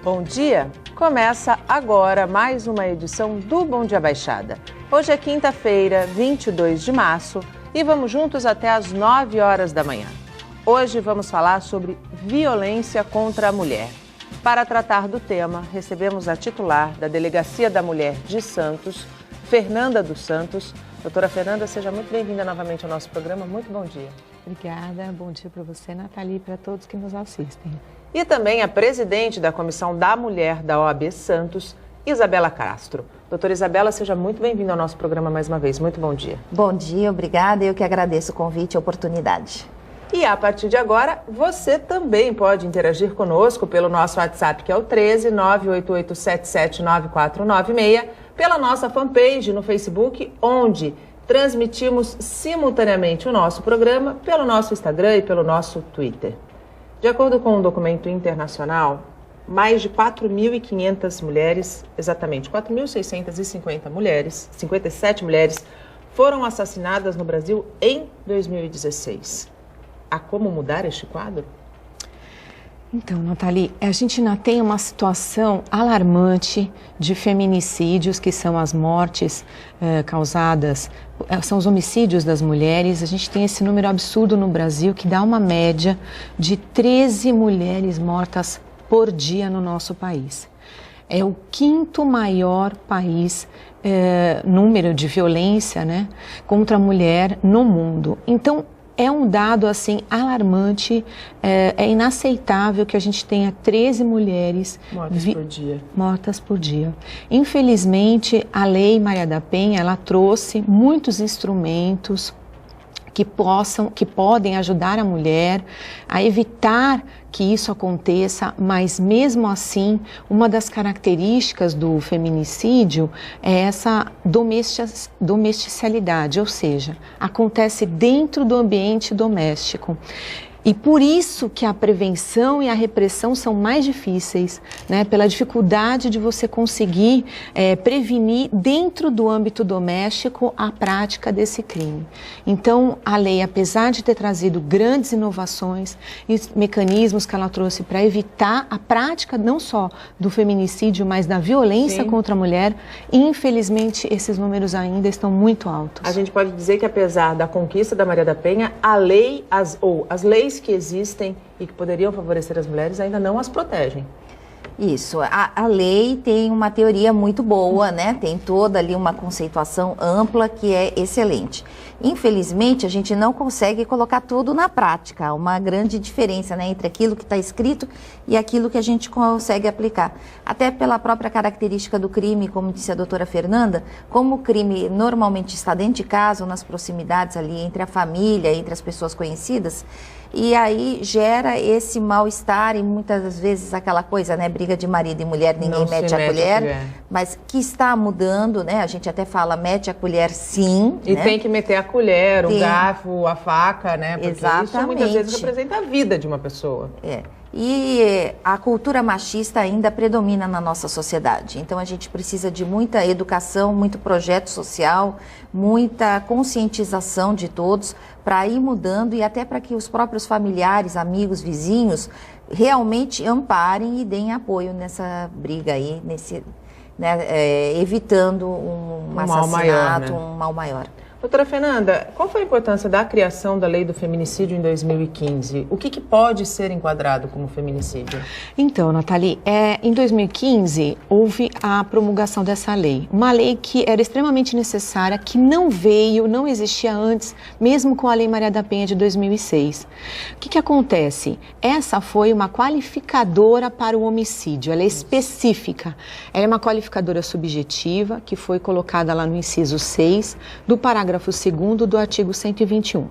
Bom dia! Começa agora mais uma edição do Bom Dia Baixada. Hoje é quinta-feira, 22 de março e vamos juntos até às 9 horas da manhã. Hoje vamos falar sobre violência contra a mulher. Para tratar do tema, recebemos a titular da Delegacia da Mulher de Santos, Fernanda dos Santos. Doutora Fernanda, seja muito bem-vinda novamente ao nosso programa. Muito bom dia. Obrigada, bom dia para você, Nathalie, e para todos que nos assistem. E também a presidente da Comissão da Mulher da OAB Santos, Isabela Castro. Doutora Isabela, seja muito bem-vinda ao nosso programa mais uma vez. Muito bom dia. Bom dia, obrigada. Eu que agradeço o convite e a oportunidade. E a partir de agora, você também pode interagir conosco pelo nosso WhatsApp, que é o 13 988779496, pela nossa fanpage no Facebook, onde transmitimos simultaneamente o nosso programa pelo nosso Instagram e pelo nosso Twitter. De acordo com um documento internacional, mais de 4.500 mulheres, exatamente 4.650 mulheres, 57 mulheres, foram assassinadas no Brasil em 2016. Há como mudar este quadro? Então, Nathalie, a gente ainda tem uma situação alarmante de feminicídios, que são as mortes causadas, são os homicídios das mulheres. A gente tem esse número absurdo no Brasil, que dá uma média de 13 mulheres mortas por dia no nosso país. É o quinto maior país, número de violência, né, contra a mulher no mundo. Então, é um dado, assim, alarmante, é inaceitável que a gente tenha 13 mulheres mortas por dia. Infelizmente, a Lei Maria da Penha, ela trouxe muitos instrumentos que podem ajudar a mulher a evitar que isso aconteça, mas mesmo assim, uma das características do feminicídio é essa domesticalidade, ou seja, acontece dentro do ambiente doméstico. E por isso que a prevenção e a repressão são mais difíceis, né? Pela dificuldade de você conseguir prevenir dentro do âmbito doméstico a prática desse crime. Então, a lei, apesar de ter trazido grandes inovações e mecanismos que ela trouxe para evitar a prática não só do feminicídio, mas da violência contra a mulher, infelizmente esses números ainda estão muito altos. A gente pode dizer que apesar da conquista da Maria da Penha, a lei, as leis que existem e que poderiam favorecer as mulheres ainda não as protegem. Isso, a lei tem uma teoria muito boa, né? Tem toda ali uma conceituação ampla que é excelente. Infelizmente, a gente não consegue colocar tudo na prática. Há uma grande diferença, né, entre aquilo que está escrito e aquilo que a gente consegue aplicar. Até pela própria característica do crime, como disse a doutora Fernanda, como o crime normalmente está dentro de casa ou nas proximidades ali entre a família, entre as pessoas conhecidas, e aí gera esse mal-estar e muitas vezes aquela coisa, né, briga de marido e mulher, ninguém mete a colher, mas que está mudando, né, a gente até fala mete a colher sim. E né? tem que meter a colher, o garfo, a faca, né, porque Exatamente. Isso muitas vezes representa a vida de uma pessoa. E a cultura machista ainda predomina na nossa sociedade. Então, a gente precisa de muita educação, muito projeto social, muita conscientização de todos para ir mudando e até para que os próprios familiares, amigos, vizinhos realmente amparem e deem apoio nessa briga aí, evitando um assassinato, mal maior, né? Um mal maior. Doutora Fernanda, qual foi a importância da criação da lei do feminicídio em 2015? O que pode ser enquadrado como feminicídio? Então, Nathalie, em 2015 houve a promulgação dessa lei. Uma lei que era extremamente necessária, que não existia antes, mesmo com a Lei Maria da Penha de 2006. O que acontece? Essa foi uma qualificadora para o homicídio, ela é específica. Ela é uma qualificadora subjetiva, que foi colocada lá no inciso 6 do parágrafo 2º do artigo 121.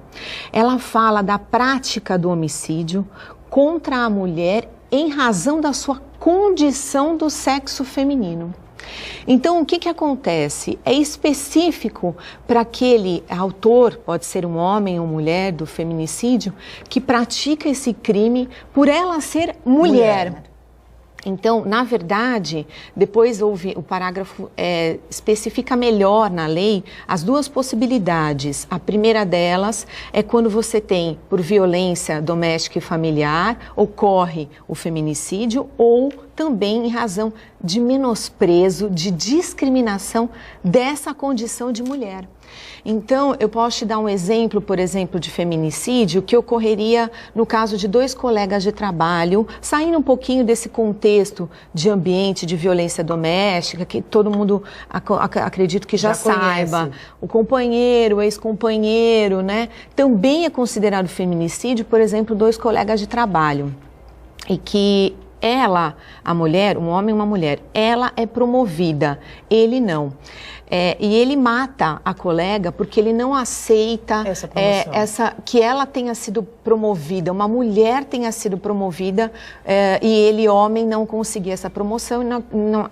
Ela fala da prática do homicídio contra a mulher em razão da sua condição do sexo feminino. Então, o que acontece? É específico para aquele autor, pode ser um homem ou mulher do feminicídio, que pratica esse crime por ela ser mulher. Então, na verdade, depois o parágrafo especifica melhor na lei as duas possibilidades. A primeira delas é quando você tem, por violência doméstica e familiar, ocorre o feminicídio ou também em razão de menosprezo, de discriminação dessa condição de mulher. Então, eu posso te dar um exemplo, por exemplo, de feminicídio que ocorreria no caso de 2 colegas de trabalho, saindo um pouquinho desse contexto de ambiente de violência doméstica, que todo mundo, acredito que já saiba. Conhece. O companheiro, o ex-companheiro, né? Também é considerado feminicídio, por exemplo, 2 colegas de trabalho. E que ela, a mulher, um homem e uma mulher, ela é promovida, ele não. E ele mata a colega porque ele não aceita que ela tenha sido promovida, uma mulher tenha sido promovida e ele, homem, não conseguir essa promoção e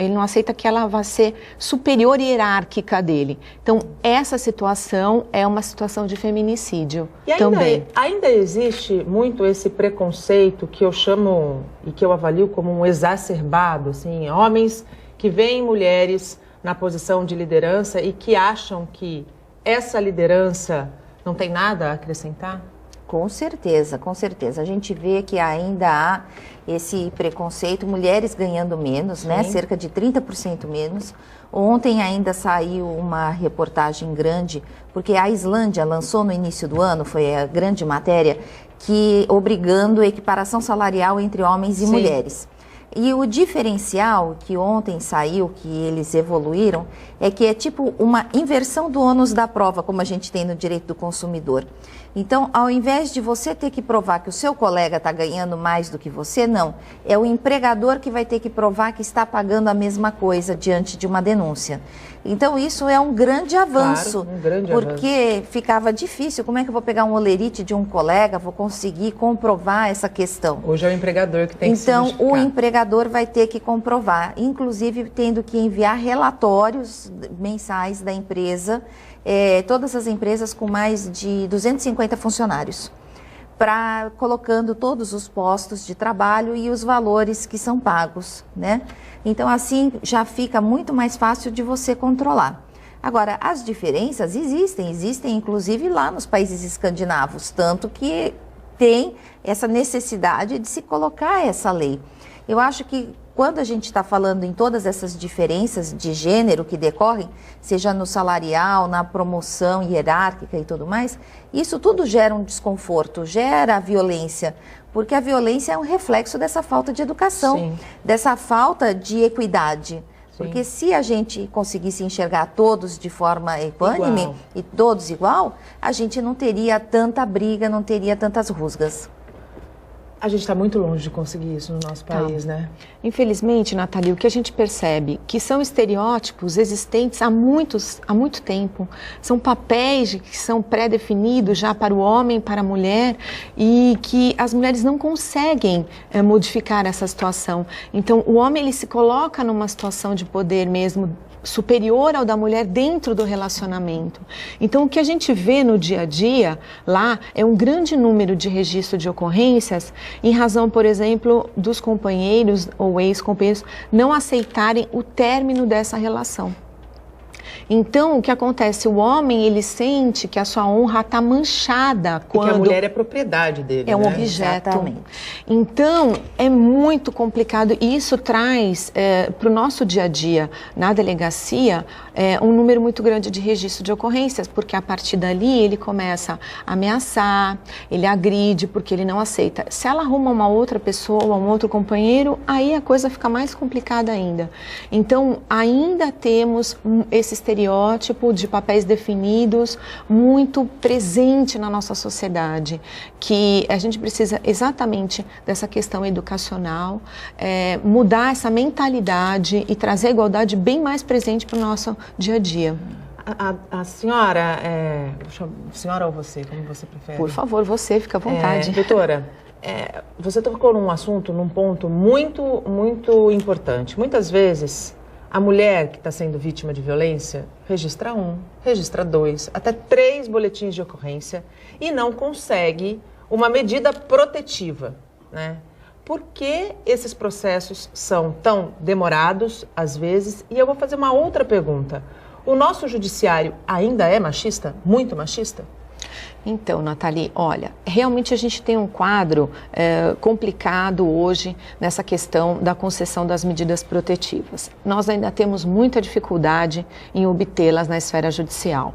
ele não aceita que ela vá ser superior hierárquica dele. Então, essa situação é uma situação de feminicídio também. Ainda existe muito esse preconceito que eu chamo e que eu avalio como um exacerbado, assim, homens que veem mulheres na posição de liderança e que acham que essa liderança não tem nada a acrescentar? Com certeza, com certeza. A gente vê que ainda há esse preconceito, mulheres ganhando menos, né? Cerca de 30% menos. Ontem ainda saiu uma reportagem grande, porque a Islândia lançou no início do ano, foi a grande matéria, que obrigando a equiparação salarial entre homens e mulheres. E o diferencial que ontem saiu, que eles evoluíram, é que é tipo uma inversão do ônus da prova, como a gente tem no direito do consumidor. Então, ao invés de você ter que provar que o seu colega está ganhando mais do que você, não. É o empregador que vai ter que provar que está pagando a mesma coisa diante de uma denúncia. Então, isso é um grande avanço, claro, um grande porque ficava difícil. Como é que eu vou pegar um olerite de um colega, vou conseguir comprovar essa questão? Hoje é o empregador que tem que se justificar. Então, o empregador vai ter que comprovar, inclusive tendo que enviar relatórios mensais da empresa, todas as empresas com mais de 250 funcionários, colocando todos os postos de trabalho e os valores que são pagos, né? Então, assim, já fica muito mais fácil de você controlar. Agora, as diferenças existem inclusive lá nos países escandinavos, tanto que tem essa necessidade de se colocar essa lei. Eu acho que quando a gente está falando em todas essas diferenças de gênero que decorrem, seja no salarial, na promoção hierárquica e tudo mais, isso tudo gera um desconforto, gera violência, porque a violência é um reflexo dessa falta de educação, dessa falta de equidade. Porque se a gente conseguisse enxergar todos de forma equânime e todos igual, a gente não teria tanta briga, não teria tantas rusgas. A gente está muito longe de conseguir isso no nosso país, né? Infelizmente, Nathalie, o que a gente percebe que são estereótipos existentes há muito tempo. São papéis que são pré-definidos já para o homem, para a mulher, e que as mulheres não conseguem modificar essa situação. Então, o homem ele se coloca numa situação de poder mesmo superior ao da mulher dentro do relacionamento. Então, o que a gente vê no dia a dia lá é um grande número de registro de ocorrências em razão, por exemplo, dos companheiros ou ex-companheiros não aceitarem o término dessa relação. Então, o que acontece? O homem, ele sente que a sua honra está manchada quando... E que a mulher é propriedade dele, é um objeto. Exatamente. Então, é muito complicado e isso traz para o nosso dia a dia, na delegacia, um número muito grande de registro de ocorrências, porque a partir dali ele começa a ameaçar, ele agride, porque ele não aceita. Se ela arruma uma outra pessoa, um outro companheiro, aí a coisa fica mais complicada ainda. Então, ainda temos esse estereótipo de papéis definidos muito presente na nossa sociedade, que a gente precisa exatamente dessa questão educacional, mudar essa mentalidade e trazer a igualdade bem mais presente para o nosso dia a dia. A senhora, senhora ou você, como você prefere? Por favor, você, fica à vontade. Doutora, você tocou num assunto, num ponto muito, muito importante. Muitas vezes, a mulher que está sendo vítima de violência registra 1, registra 2, até 3 boletins de ocorrência e não consegue uma medida protetiva, né? por que esses processos são tão demorados, às vezes? E eu vou fazer uma outra pergunta. O nosso judiciário ainda é machista? Muito machista? Então, Nathalie, olha, realmente a gente tem um quadro complicado hoje nessa questão da concessão das medidas protetivas. Nós ainda temos muita dificuldade em obtê-las na esfera judicial.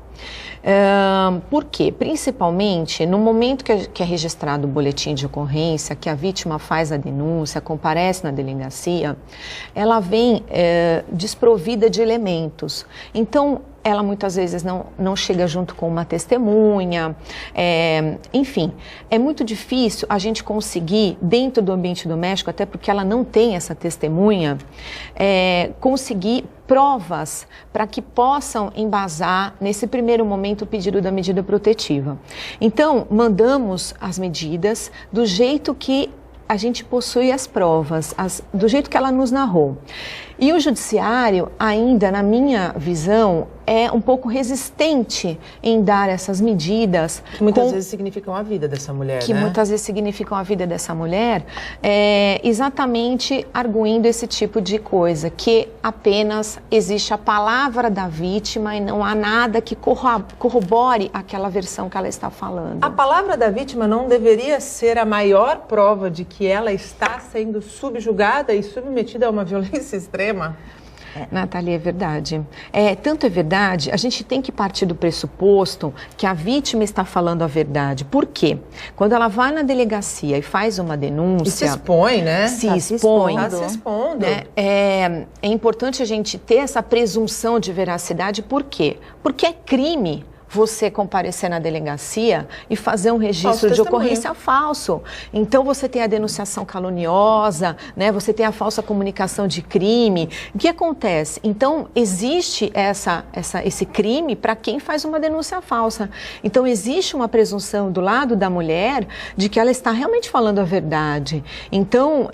Por quê? Principalmente no momento que é registrado o boletim de ocorrência, que a vítima faz a denúncia, comparece na delegacia, ela vem desprovida de elementos. Então, ela muitas vezes não chega junto com uma testemunha, enfim, é muito difícil a gente conseguir, dentro do ambiente doméstico, até porque ela não tem essa testemunha, conseguir provas para que possam embasar, nesse primeiro momento, o pedido da medida protetiva. Então, mandamos as medidas do jeito que a gente possui as provas, do jeito que ela nos narrou. E o judiciário, ainda, na minha visão, é um pouco resistente em dar essas medidas. Que muitas vezes significam a vida dessa mulher, que né? muitas vezes significam a vida dessa mulher, exatamente arguindo esse tipo de coisa, que apenas existe a palavra da vítima e não há nada que corrobore aquela versão que ela está falando. A palavra da vítima não deveria ser a maior prova de que ela está sendo subjugada e submetida a uma violência extrema? Nathalie, é verdade. Tanto é verdade, a gente tem que partir do pressuposto que a vítima está falando a verdade. Por quê? Quando ela vai na delegacia e faz uma denúncia... E se expõe, né? Se expõe. Está se expondo. Né? É importante a gente ter essa presunção de veracidade. Por quê? Porque é crime você comparecer na delegacia e fazer um registro de ocorrência falso. Então, você tem a denunciação caluniosa, né? Você tem a falsa comunicação de crime. O que acontece? Então, existe esse crime para quem faz uma denúncia falsa. Então, existe uma presunção do lado da mulher de que ela está realmente falando a verdade. Então,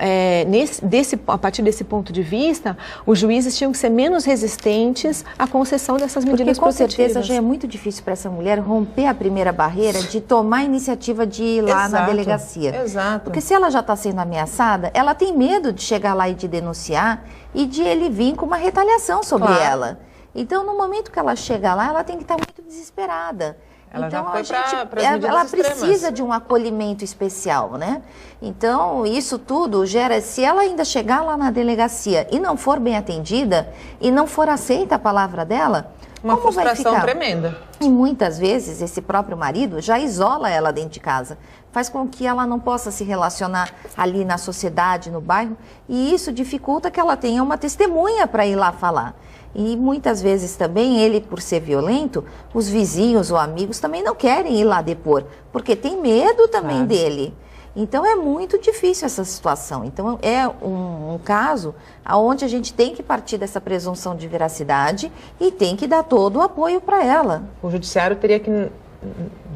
a partir desse ponto de vista, os juízes tinham que ser menos resistentes à concessão dessas medidas protetivas. Porque, com certeza, já é muito difícil para essa mulher romper a primeira barreira de tomar a iniciativa de ir lá na delegacia. Exato. Porque se ela já está sendo ameaçada, ela tem medo de chegar lá e de denunciar e de ele vir com uma retaliação sobre ela. Então, no momento que ela chega lá, ela tem que estar muito desesperada. Ela então, já foi para as medidas ela extremas. precisa de um acolhimento especial, né? Então, isso tudo gera... Se ela ainda chegar lá na delegacia e não for bem atendida e não for aceita a palavra dela... Uma frustração tremenda. E muitas vezes esse próprio marido já isola ela dentro de casa, faz com que ela não possa se relacionar ali na sociedade, no bairro, e isso dificulta que ela tenha uma testemunha para ir lá falar. E muitas vezes também ele, por ser violento, os vizinhos ou amigos também não querem ir lá depor, porque tem medo também dele. Então é muito difícil essa situação. Então é um caso onde a gente tem que partir dessa presunção de veracidade e tem que dar todo o apoio para ela. O judiciário teria que,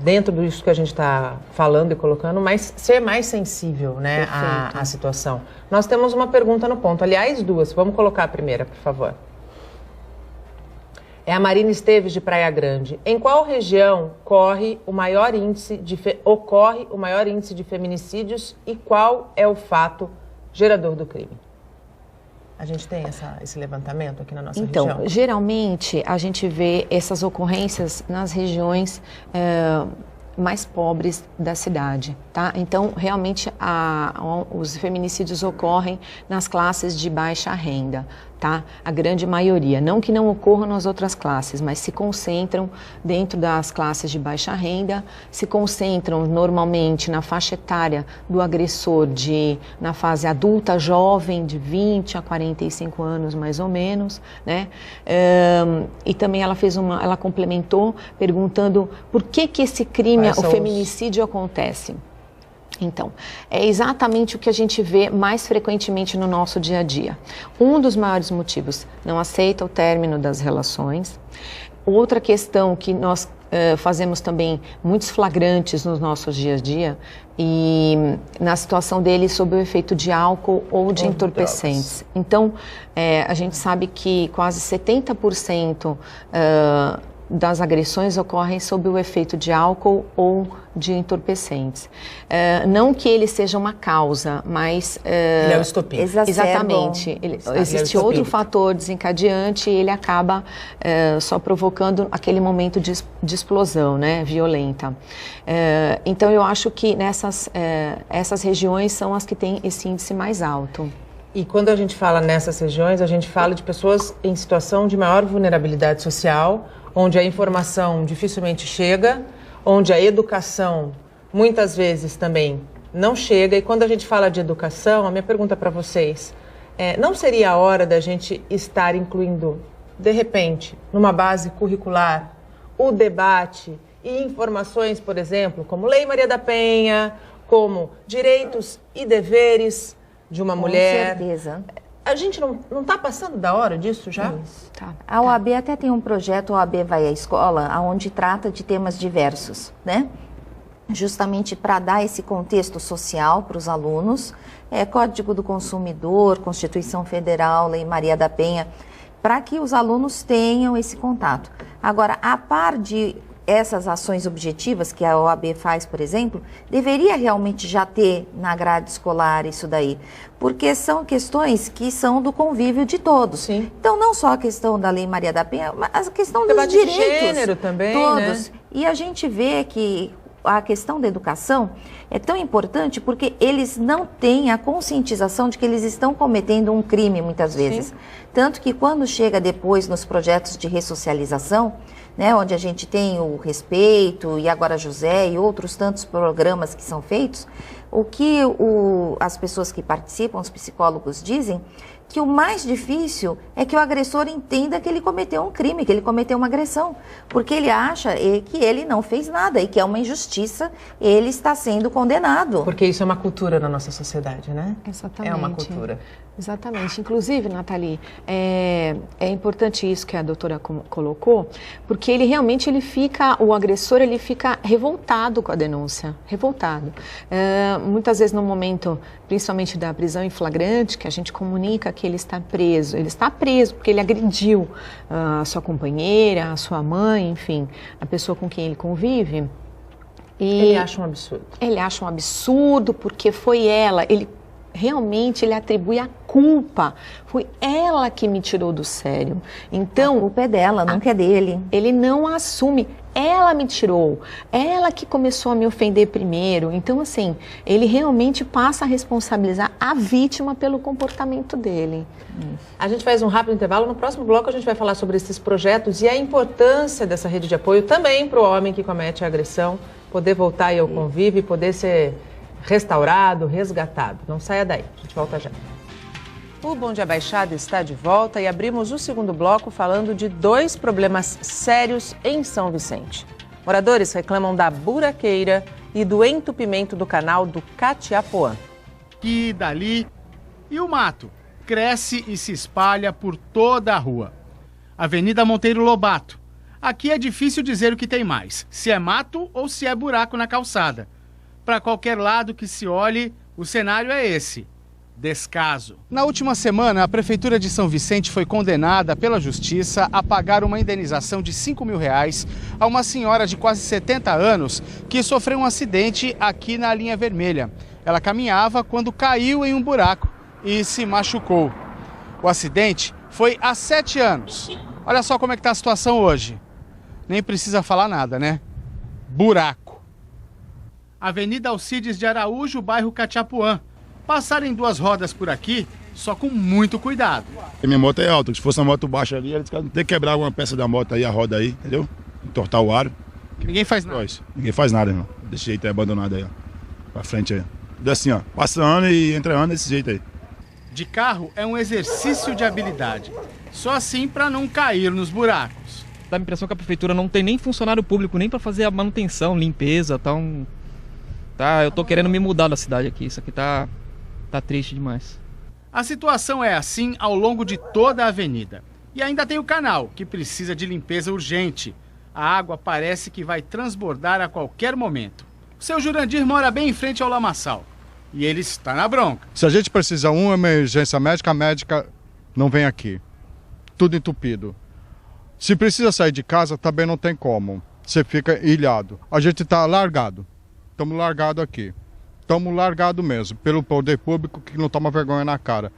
dentro disso que a gente está falando e colocando, ser mais sensível, né, à situação. Nós temos uma pergunta no ponto, aliás, duas. Vamos colocar a primeira, por favor. É a Marina Esteves, de Praia Grande. Em qual região ocorre o maior índice de feminicídios e qual é o fato gerador do crime? A gente tem esse levantamento aqui na nossa região? Então, geralmente a gente vê essas ocorrências nas regiões mais pobres da cidade, tá? Então, realmente, os feminicídios ocorrem nas classes de baixa renda, tá? A grande maioria. Não que não ocorram nas outras classes, mas se concentram dentro das classes de baixa renda, se concentram normalmente na faixa etária do agressor na fase adulta jovem, de 20 a 45 anos, mais ou menos, né? E também ela complementou perguntando por que esse crime, o feminicídio acontece. Então, é exatamente o que a gente vê mais frequentemente no nosso dia a dia. Um dos maiores motivos, não aceita o término das relações. Outra questão que nós fazemos também muitos flagrantes nos nossos dias a dia e na situação deles sob o efeito de álcool ou de entorpecentes. Então, a gente sabe que quase 70% das agressões ocorrem sob o efeito de álcool ou de entorpecentes. Não que ele seja uma causa, mas... ele é o estopim. Exatamente. Existe outro fator desencadeante e ele acaba só provocando aquele momento de explosão, né, violenta. Então, eu acho que essas regiões são as que têm esse índice mais alto. E quando a gente fala nessas regiões, a gente fala de pessoas em situação de maior vulnerabilidade social, onde a informação dificilmente chega, onde a educação muitas vezes também não chega. E quando a gente fala de educação, a minha pergunta para vocês, não seria a hora da gente estar incluindo, de repente, numa base curricular, o debate e informações, por exemplo, como Lei Maria da Penha, como direitos e deveres de uma mulher? Com certeza. A gente não está passando da hora disso já? Isso. A OAB até tem um projeto, a OAB Vai à Escola, onde trata de temas diversos, né? Justamente para dar esse contexto social para os alunos, Código do Consumidor, Constituição Federal, Lei Maria da Penha, para que os alunos tenham esse contato. Agora, a par de essas ações objetivas que a OAB faz, por exemplo, deveria realmente já ter na grade escolar isso daí, porque são questões que são do convívio de todos. Sim. Então, não só a questão da Lei Maria da Penha, mas a questão dos debate direitos. De gênero também, todos. Né? E a gente vê que a questão da educação é tão importante porque eles não têm a conscientização de que eles estão cometendo um crime muitas vezes. Sim. Tanto que quando chega depois nos projetos de ressocialização, né, onde a gente tem o Respeito e Agora José e outros tantos programas que são feitos, o que as pessoas que participam, os psicólogos dizem, que o mais difícil é que o agressor entenda que ele cometeu um crime, que ele cometeu uma agressão, porque ele acha que ele não fez nada e que é uma injustiça, ele está sendo condenado. Porque isso é uma cultura na nossa sociedade, né? Exatamente. É uma cultura. Exatamente. Inclusive, Nathalie, é importante isso que a doutora colocou, porque ele realmente o agressor ele fica revoltado com a denúncia, revoltado. Muitas vezes no momento, principalmente da prisão em flagrante, que a gente comunica que ele está preso porque ele agrediu a sua companheira, a sua mãe, enfim, a pessoa com quem ele convive. E ele acha um absurdo. Ele acha um absurdo porque foi ela, realmente ele atribui a culpa. Foi ela que me tirou do sério. Então, a culpa é dela, nunca é dele. Ele não assume. Ela me tirou. Ela que começou a me ofender primeiro. Então, assim, ele realmente passa a responsabilizar a vítima pelo comportamento dele. A gente faz um rápido intervalo. No próximo bloco a gente vai falar sobre esses projetos e a importância dessa rede de apoio também para o homem que comete a agressão poder voltar aí ao convívio e poder ser restaurado, resgatado. Não saia daí, a gente volta já. O Bom Dia Baixada está de volta e abrimos o segundo bloco falando de 2 problemas sérios em São Vicente. Moradores reclamam da buraqueira e do entupimento do canal do Catiapoã. Aqui, dali, e o mato cresce e se espalha por toda a rua. Avenida Monteiro Lobato. Aqui é difícil dizer o que tem mais, se é mato ou se é buraco na calçada. Para qualquer lado que se olhe, o cenário é esse: descaso. Na última semana, a Prefeitura de São Vicente foi condenada pela Justiça a pagar uma indenização de R$5.000 a uma senhora de quase 70 anos que sofreu um acidente aqui na linha vermelha. Ela caminhava quando caiu em um buraco e se machucou. O acidente foi há 7 anos. Olha só como é que está a situação hoje. Nem precisa falar nada, né? Buraco. Avenida Alcides de Araújo, bairro Catiapoã. Passarem 2 rodas por aqui, só com muito cuidado. Minha moto é alta, se fosse uma moto baixa ali, eles tem que quebrar alguma peça da moto aí, a roda aí, entendeu? Entortar o aro. Ninguém faz nada. Ninguém faz nada, irmão. Desse jeito aí, abandonado aí, ó. Pra frente aí. Tudo assim, ó. Passa ano e entra ano desse jeito aí. De carro é um exercício de habilidade. Só assim para não cair nos buracos. Dá a impressão que a prefeitura não tem nem funcionário público, nem para fazer a manutenção, limpeza, eu tô querendo me mudar da cidade aqui, isso aqui tá triste demais. A situação é assim ao longo de toda a avenida. E ainda tem o canal, que precisa de limpeza urgente. A água parece que vai transbordar a qualquer momento. O seu Jurandir mora bem em frente ao lamaçal. E ele está na bronca. Se a gente precisa de uma emergência médica, a médica não vem aqui. Tudo entupido. Se precisa sair de casa, também não tem como. Você fica ilhado. A gente está largado. Estamos largados aqui. Estamos largados mesmo, pelo poder público que não toma vergonha na cara.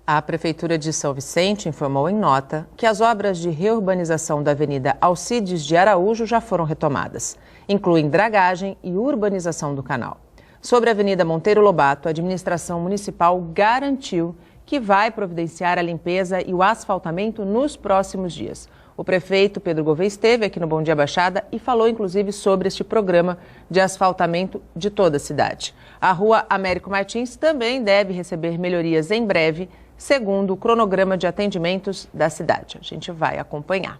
A Prefeitura de São Vicente informou em nota que as obras de reurbanização da Avenida Alcides de Araújo já foram retomadas. Incluem dragagem e urbanização do canal. Sobre a Avenida Monteiro Lobato, a administração municipal garantiu que vai providenciar a limpeza e o asfaltamento nos próximos dias. O prefeito Pedro Gouveia esteve aqui no Bom Dia Baixada e falou inclusive sobre este programa de asfaltamento de toda a cidade. A rua Américo Martins também deve receber melhorias em breve, segundo o cronograma de atendimentos da cidade. A gente vai acompanhar.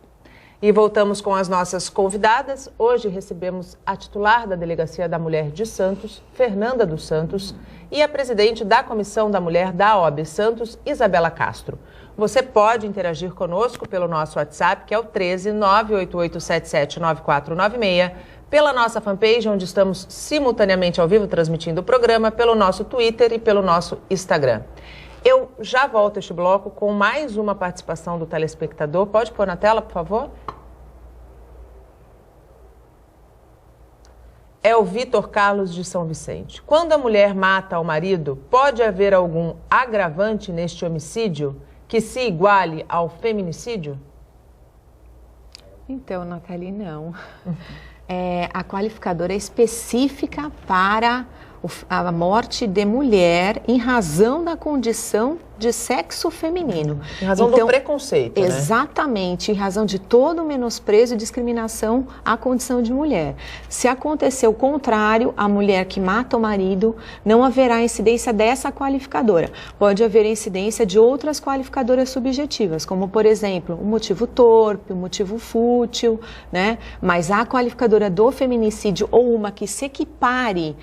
E voltamos com as nossas convidadas. Hoje recebemos a titular da Delegacia da Mulher de Santos, Fernanda dos Santos, e a presidente da Comissão da Mulher da OAB Santos, Isabela Castro. Você pode interagir conosco pelo nosso WhatsApp, que é o 13 98877 9496, pela nossa fanpage, onde estamos simultaneamente ao vivo transmitindo o programa, pelo nosso Twitter e pelo nosso Instagram. Eu já volto a este bloco com mais uma participação do telespectador. Pode pôr na tela, por favor? É o Vitor Carlos de São Vicente. Quando a mulher mata o marido, pode haver algum agravante neste homicídio que se iguale ao feminicídio? Então, Nathalie, não. A qualificadora é específica para a morte de mulher em razão da condição de sexo feminino. Em razão do preconceito, né? Exatamente, em razão de todo o menosprezo e discriminação à condição de mulher. Se acontecer o contrário, a mulher que mata o marido, não haverá incidência dessa qualificadora. Pode haver incidência de outras qualificadoras subjetivas, como, por exemplo, um motivo torpe, um motivo fútil, né? Mas a qualificadora do feminicídio ou uma que se equipare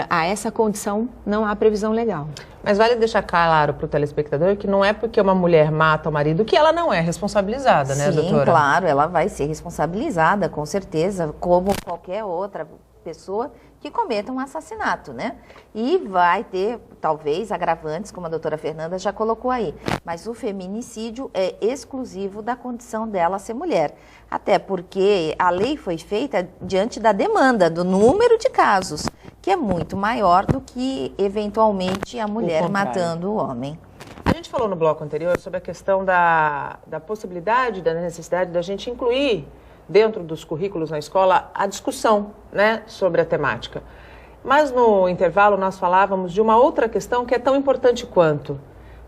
a essa condição, não há previsão legal. Mas vale deixar claro para o telespectador que não é porque uma mulher mata o marido que ela não é responsabilizada, né, doutora? Sim, claro, ela vai ser responsabilizada, com certeza, como qualquer outra pessoa que cometa um assassinato, né? E vai ter, talvez, agravantes, como a doutora Fernanda já colocou aí. Mas o feminicídio é exclusivo da condição dela ser mulher. Até porque a lei foi feita diante da demanda, do número de casos, que é muito maior do que, eventualmente, a mulher matando o homem. A gente falou no bloco anterior sobre a questão da possibilidade, da necessidade da gente incluir dentro dos currículos na escola a discussão, né, sobre a temática. Mas no intervalo nós falávamos de uma outra questão que é tão importante quanto.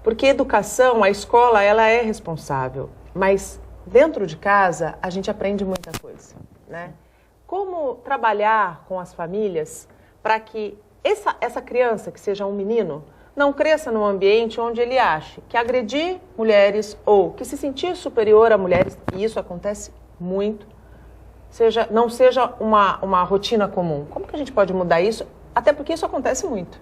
Porque educação, a escola, ela é responsável, mas dentro de casa a gente aprende muita coisa, né? Como trabalhar com as famílias para que essa criança, que seja um menino, não cresça num ambiente onde ele ache que agredir mulheres ou que se sentir superior a mulheres, e isso acontece muito, não seja uma rotina comum. Como que a gente pode mudar isso? Até porque isso acontece muito.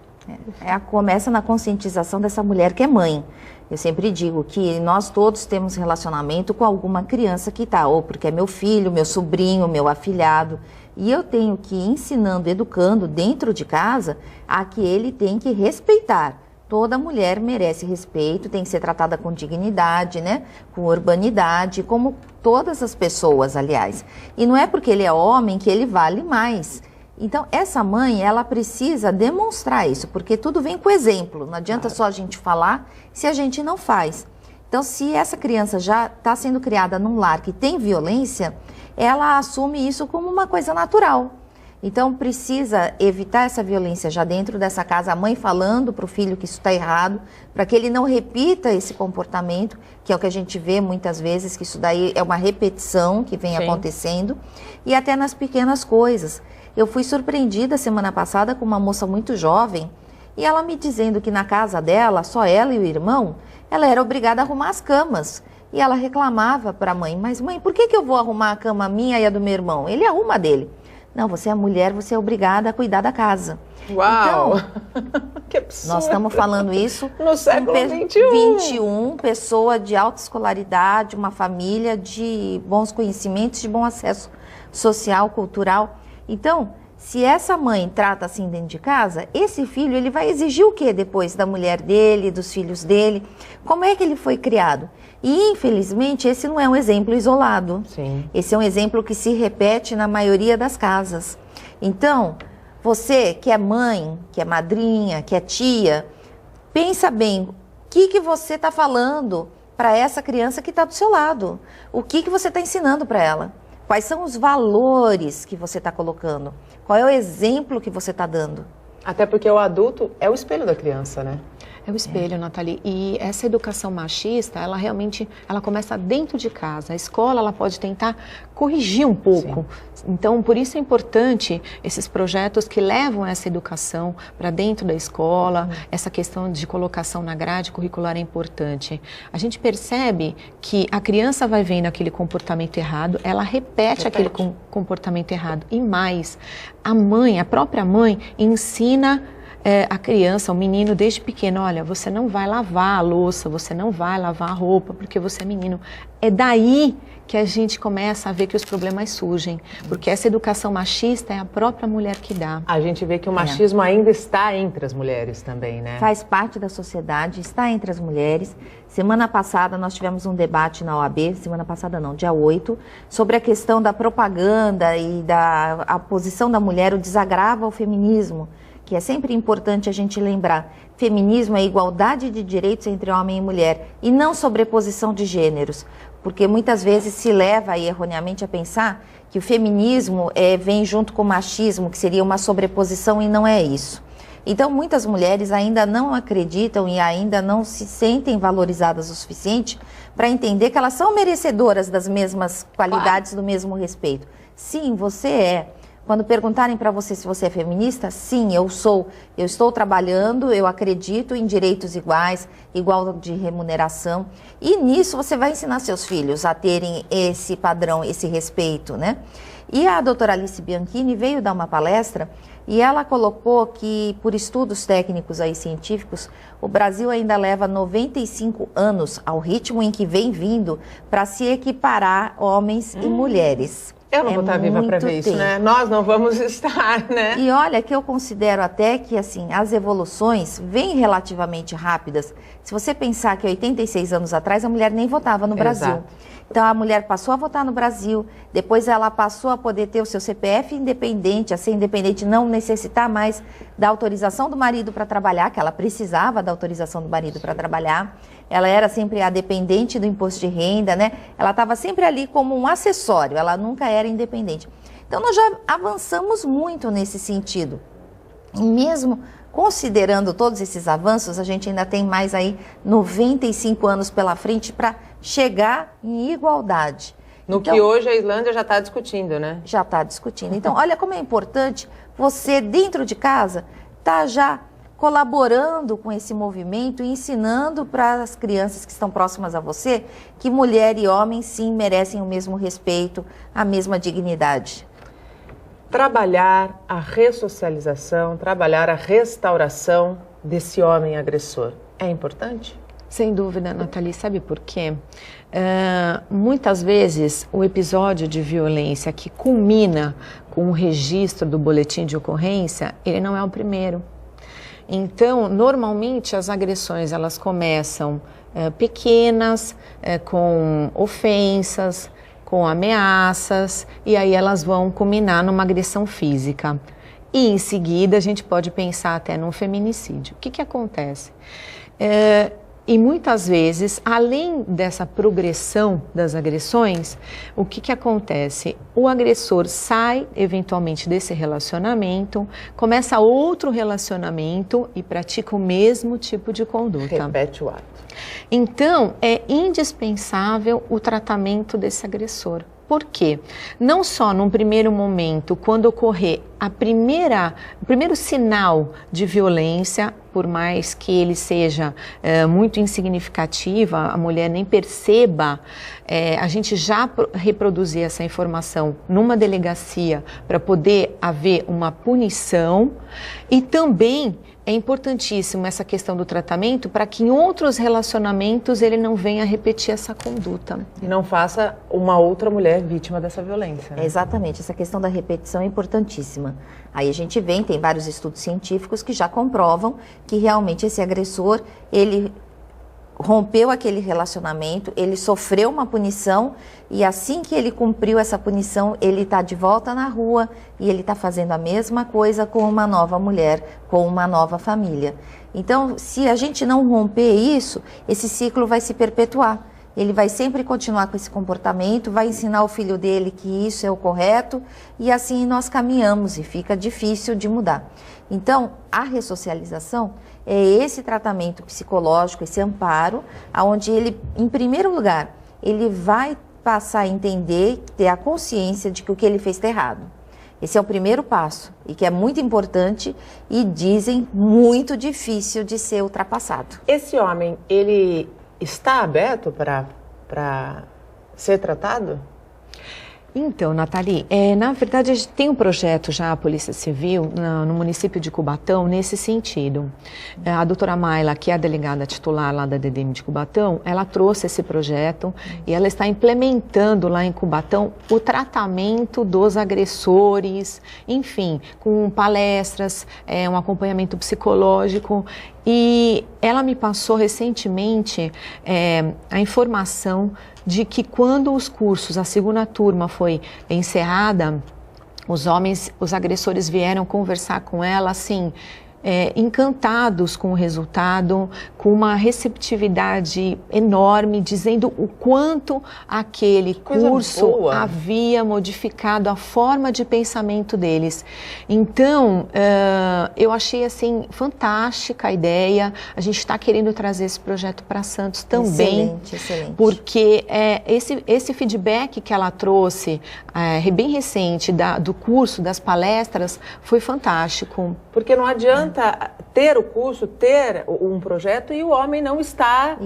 Começa na conscientização dessa mulher que é mãe. Eu sempre digo que nós todos temos relacionamento com alguma criança que está, ou porque é meu filho, meu sobrinho, meu afilhado. E eu tenho que ir ensinando, educando dentro de casa a que ele tem que respeitar. Toda mulher merece respeito, tem que ser tratada com dignidade, né? Com urbanidade, como todas as pessoas, aliás. E não é porque ele é homem que ele vale mais. Então, essa mãe, ela precisa demonstrar isso, porque tudo vem com exemplo. Não adianta só a gente falar se a gente não faz. Então, se essa criança já está sendo criada num lar que tem violência, ela assume isso como uma coisa natural. Então, precisa evitar essa violência já dentro dessa casa, a mãe falando para o filho que isso está errado, para que ele não repita esse comportamento, que é o que a gente vê muitas vezes, que isso daí é uma repetição que vem acontecendo, e até nas pequenas coisas. Eu fui surpreendida semana passada com uma moça muito jovem, e ela me dizendo que na casa dela, só ela e o irmão, ela era obrigada a arrumar as camas. E ela reclamava para a mãe, mas mãe, por que eu vou arrumar a cama minha e a do meu irmão? Ele arruma a dele. Não, você é mulher, você é obrigada a cuidar da casa. Uau! Então, que absurdo! Nós estamos falando isso no século XXI. Pessoa de alta escolaridade, uma família de bons conhecimentos, de bom acesso social, cultural. Então, Se essa mãe trata assim dentro de casa, esse filho ele vai exigir o que depois da mulher dele, dos filhos dele? Como é que ele foi criado? E, infelizmente, esse não é um exemplo isolado. Sim. Esse é um exemplo que se repete na maioria das casas. Então, você que é mãe, que é madrinha, que é tia, pensa bem, o que você está falando para essa criança que está do seu lado? O que você está ensinando para ela? Quais são os valores que você está colocando? Qual é o exemplo que você está dando? Até porque o adulto é o espelho da criança, né? É o espelho, Nathalie. E essa educação machista, ela realmente, ela começa dentro de casa. A escola, ela pode tentar corrigir um pouco. Sim. Então, por isso é importante esses projetos que levam essa educação para dentro da escola. Essa questão de colocação na grade curricular é importante. A gente percebe que a criança vai vendo aquele comportamento errado, ela repete. Aquele comportamento errado. E mais, a mãe, a própria mãe, ensina a criança, o menino desde pequeno, olha, você não vai lavar a louça, você não vai lavar a roupa, porque você é menino. É daí que a gente começa a ver que os problemas surgem, porque essa educação machista é a própria mulher que dá. A gente vê que o machismo ainda está entre as mulheres também, né? Faz parte da sociedade, está entre as mulheres. Semana passada nós tivemos um debate na OAB, semana passada não, dia 8, sobre a questão da propaganda e a posição da mulher, o desagravo ao feminismo, que é sempre importante a gente lembrar. Feminismo é igualdade de direitos entre homem e mulher e não sobreposição de gêneros, porque muitas vezes se leva aí, erroneamente a pensar que o feminismo vem junto com o machismo, que seria uma sobreposição, e não é isso. Então muitas mulheres ainda não acreditam e ainda não se sentem valorizadas o suficiente para entender que elas são merecedoras das mesmas qualidades, do mesmo respeito. Sim, você é. Quando perguntarem para você se você é feminista, sim, eu sou. Eu estou trabalhando, eu acredito em direitos iguais, igual de remuneração. E nisso você vai ensinar seus filhos a terem esse padrão, esse respeito, né? E a doutora Alice Bianchini veio dar uma palestra e ela colocou que, por estudos técnicos aí científicos, o Brasil ainda leva 95 anos ao ritmo em que vem vindo para se equiparar homens e mulheres. Eu não vou estar viva para ver isso, né? Nós não vamos estar, né? E olha que eu considero até que, assim, as evoluções vêm relativamente rápidas. Se você pensar que 86 anos atrás a mulher nem votava no Brasil. Então a mulher passou a votar no Brasil, depois ela passou a poder ter o seu CPF independente, a ser independente, não necessitar mais da autorização do marido para trabalhar, que ela precisava da autorização do marido para trabalhar. Ela era sempre a dependente do imposto de renda, né? Ela estava sempre ali como um acessório, ela nunca era independente. Então nós já avançamos muito nesse sentido. E mesmo considerando todos esses avanços, a gente ainda tem mais aí 95 anos pela frente para chegar em igualdade. No que hoje a Islândia já está discutindo, né? Já está discutindo. Então, olha como é importante você, dentro de casa, tá já colaborando com esse movimento, ensinando para as crianças que estão próximas a você que mulher e homem, sim, merecem o mesmo respeito, a mesma dignidade. Trabalhar a ressocialização, trabalhar a restauração desse homem agressor é importante? Sem dúvida, Nathalie. Sabe por quê? Muitas vezes o episódio de violência que culmina com o registro do boletim de ocorrência, ele não é o primeiro. Então, normalmente as agressões elas começam pequenas, com ofensas, com ameaças, e aí elas vão culminar numa agressão física. E em seguida a gente pode pensar até num feminicídio. O que acontece? E muitas vezes, além dessa progressão das agressões, o que acontece? O agressor sai eventualmente desse relacionamento, começa outro relacionamento e pratica o mesmo tipo de conduta. Repete o ato. Então, é indispensável o tratamento desse agressor. Por quê? Não só num primeiro momento, quando ocorrer o primeiro sinal de violência, por mais que ele seja muito insignificativa, a mulher nem perceba, a gente já reproduzir essa informação numa delegacia para poder haver uma punição. E também é importantíssimo essa questão do tratamento para que em outros relacionamentos ele não venha a repetir essa conduta. E não faça uma outra mulher vítima dessa violência. Né? Exatamente, essa questão da repetição é importantíssima. Aí a gente tem vários estudos científicos que já comprovam que realmente esse agressor, ele rompeu aquele relacionamento, ele sofreu uma punição e assim que ele cumpriu essa punição, ele está de volta na rua e ele está fazendo a mesma coisa com uma nova mulher, com uma nova família. Então, se a gente não romper isso, esse ciclo vai se perpetuar. Ele vai sempre continuar com esse comportamento, vai ensinar o filho dele que isso é o correto e assim nós caminhamos e fica difícil de mudar. Então, a ressocialização é esse tratamento psicológico, esse amparo, onde ele, em primeiro lugar, ele vai passar a entender, ter a consciência de que o que ele fez está errado. Esse é o primeiro passo e que é muito importante e dizem muito difícil de ser ultrapassado. Esse homem, ele está aberto para ser tratado? Então, Nathalie, na verdade a gente tem um projeto já, a Polícia Civil, no município de Cubatão, nesse sentido. A doutora Mayla, que é a delegada titular lá da DDM de Cubatão, ela trouxe esse projeto e ela está implementando lá em Cubatão o tratamento dos agressores, enfim, com palestras, um acompanhamento psicológico. E ela me passou recentemente a informação de que quando os cursos, a segunda turma foi encerrada, os agressores vieram conversar com ela, assim, encantados com o resultado, com uma receptividade enorme, dizendo o quanto aquele curso havia modificado a forma de pensamento deles. Então, eu achei assim fantástica a ideia. A gente está querendo trazer esse projeto para Santos também, excelente. Porque esse feedback que ela trouxe, bem recente, do curso, das palestras, foi fantástico. Porque não adianta ter o curso, ter um projeto e o homem não está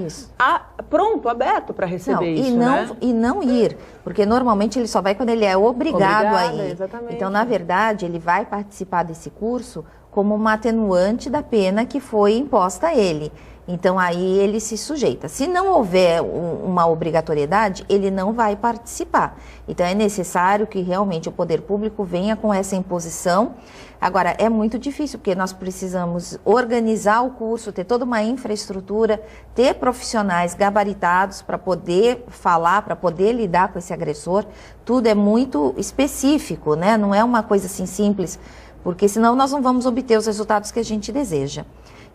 pronto, aberto para receber isso, né? E não ir, porque normalmente ele só vai quando ele é obrigado a ir. Exatamente. Então, na verdade, ele vai participar desse curso como uma atenuante da pena que foi imposta a ele. Então, aí ele se sujeita. Se não houver uma obrigatoriedade, ele não vai participar. Então, é necessário que realmente o poder público venha com essa imposição. Agora, é muito difícil, porque nós precisamos organizar o curso, ter toda uma infraestrutura, ter profissionais gabaritados para poder falar, para poder lidar com esse agressor. Tudo é muito específico, né? Não é uma coisa assim simples, porque senão nós não vamos obter os resultados que a gente deseja.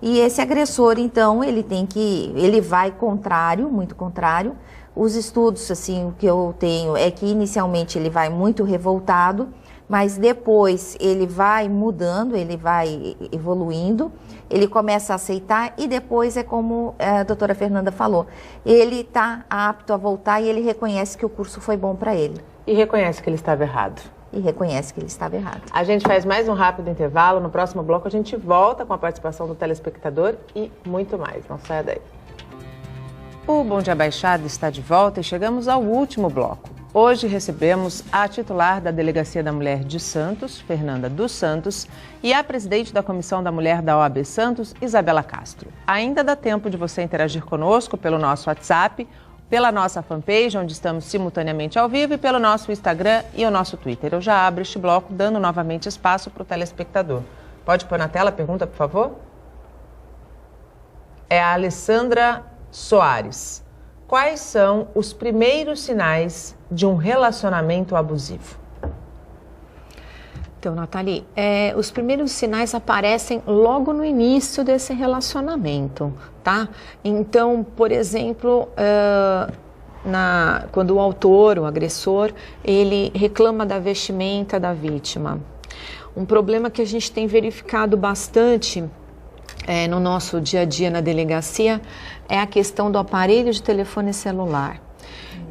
E esse agressor, então, ele vai contrário, muito contrário. Os estudos, assim, o que eu tenho é que inicialmente ele vai muito revoltado, mas depois ele vai mudando, ele vai evoluindo, ele começa a aceitar e depois é como a doutora Fernanda falou, ele está apto a voltar e ele reconhece que o curso foi bom para ele. E reconhece que ele estava errado. A gente faz mais um rápido intervalo. No próximo bloco a gente volta com a participação do telespectador e muito mais. Não saia daí. O Bom Dia Baixada está de volta e chegamos ao último bloco. Hoje recebemos a titular da Delegacia da Mulher de Santos, Fernanda dos Santos, e a presidente da Comissão da Mulher da OAB Santos, Isabela Castro. Ainda dá tempo de você interagir conosco pelo nosso WhatsApp, pela nossa fanpage, onde estamos simultaneamente ao vivo, e pelo nosso Instagram e o nosso Twitter. Eu já abro este bloco, dando novamente espaço para o telespectador. Pode pôr na tela a pergunta, por favor? É a Alessandra Soares. Quais são os primeiros sinais de um relacionamento abusivo? Então, Nathalie, os primeiros sinais aparecem logo no início desse relacionamento, tá? Então, por exemplo, quando o autor, o agressor, ele reclama da vestimenta da vítima. Um problema que a gente tem verificado bastante no nosso dia a dia na delegacia é a questão do aparelho de telefone celular.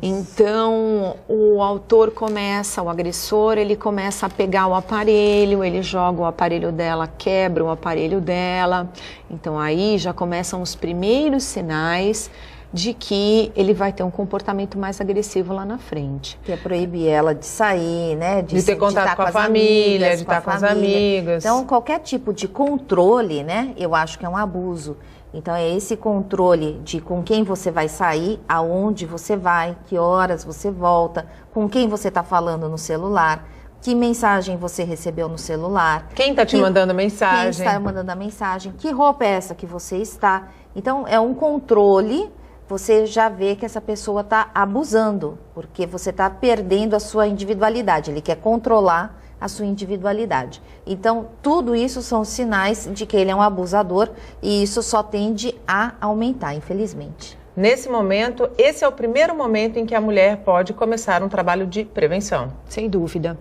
Então, o autor começa, o agressor, ele começa a pegar o aparelho, ele joga o aparelho dela, quebra o aparelho dela. Então, aí já começam os primeiros sinais de que ele vai ter um comportamento mais agressivo lá na frente. Que é proibir ela de sair, né? De ter contato com a família, de estar com os amigos. Então, qualquer tipo de controle, né? Eu acho que é um abuso. Então, é esse controle de com quem você vai sair, aonde você vai, que horas você volta, com quem você está falando no celular, que mensagem você recebeu no celular. Quem está te mandando mensagem. Quem está mandando a mensagem, que roupa é essa que você está. Então, é um controle, você já vê que essa pessoa está abusando, porque você está perdendo a sua individualidade, ele quer controlar a sua individualidade. Então, tudo isso são sinais de que ele é um abusador e isso só tende a aumentar, infelizmente. Nesse momento, esse é o primeiro momento em que a mulher pode começar um trabalho de prevenção. Sem dúvida.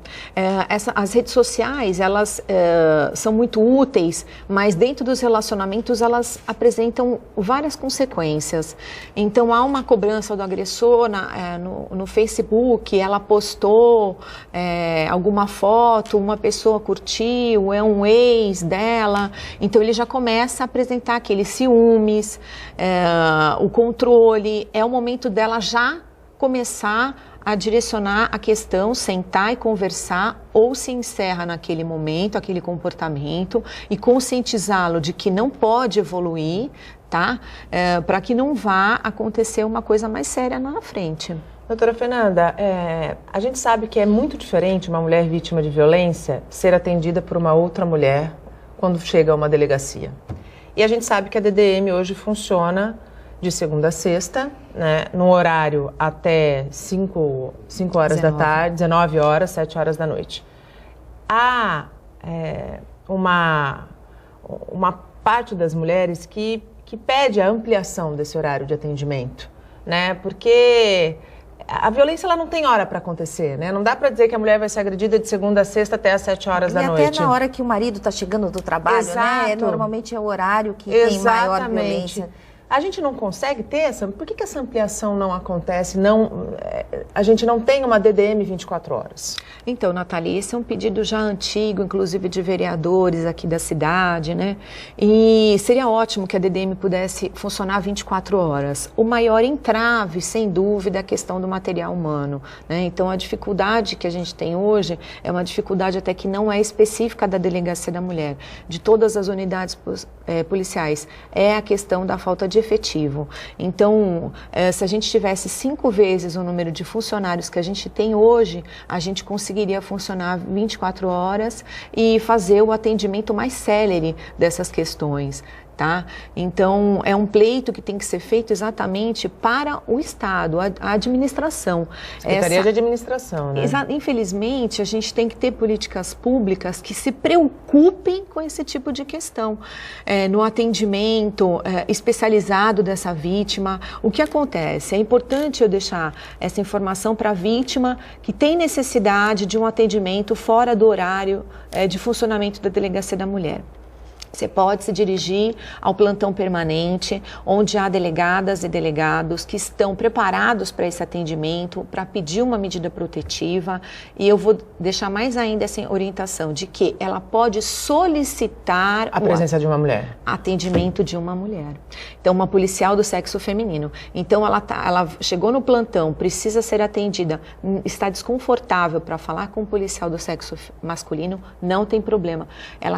As redes sociais, elas são muito úteis, mas dentro dos relacionamentos elas apresentam várias consequências. Então, há uma cobrança do agressor no Facebook, ela postou alguma foto, uma pessoa curtiu, é um ex dela, então ele já começa a apresentar aqueles ciúmes, o controle. É o momento dela já começar a direcionar a questão, sentar e conversar, ou se encerra naquele momento, aquele comportamento, e conscientizá-lo de que não pode evoluir, tá? Para que não vá acontecer uma coisa mais séria lá na frente. Doutora Fernanda, a gente sabe que é muito diferente uma mulher vítima de violência ser atendida por uma outra mulher quando chega a uma delegacia. E a gente sabe que a DDM hoje funciona de segunda a sexta, né, no horário até 5 horas da tarde, 19 horas, 7 horas da noite. Há uma parte das mulheres que pede a ampliação desse horário de atendimento, né, porque a violência ela não tem hora para acontecer, né? Não dá para dizer que a mulher vai ser agredida de segunda a sexta até às 7 horas da noite. E até na hora que o marido está chegando do trabalho, né? Normalmente é o horário que tem maior violência. A gente não consegue ter essa... Por que essa ampliação não acontece? A gente não tem uma DDM 24 horas? Então, Nathalie, esse é um pedido já antigo, inclusive de vereadores aqui da cidade, né? E seria ótimo que a DDM pudesse funcionar 24 horas. O maior entrave, sem dúvida, é a questão do material humano, né? Então, a dificuldade que a gente tem hoje é uma dificuldade até que não é específica da Delegacia da Mulher, de todas as unidades policiais. É a questão da falta de efetivo. Então, se a gente tivesse 5 vezes o número de funcionários que a gente tem hoje, a gente conseguiria funcionar 24 horas e fazer o atendimento mais célere dessas questões. Tá? Então, é um pleito que tem que ser feito exatamente para o Estado, a administração. Secretaria de Administração, né? Infelizmente, a gente tem que ter políticas públicas que se preocupem com esse tipo de questão. No atendimento especializado dessa vítima, o que acontece? É importante eu deixar essa informação para a vítima que tem necessidade de um atendimento fora do horário de funcionamento da Delegacia da Mulher. Você pode se dirigir ao plantão permanente, onde há delegadas e delegados que estão preparados para esse atendimento, para pedir uma medida protetiva. E eu vou deixar mais ainda essa orientação de que ela pode solicitar a presença de uma mulher. Atendimento de uma mulher. Então, uma policial do sexo feminino. Então, ela chegou no plantão, precisa ser atendida, está desconfortável para falar com um policial do sexo masculino, não tem problema.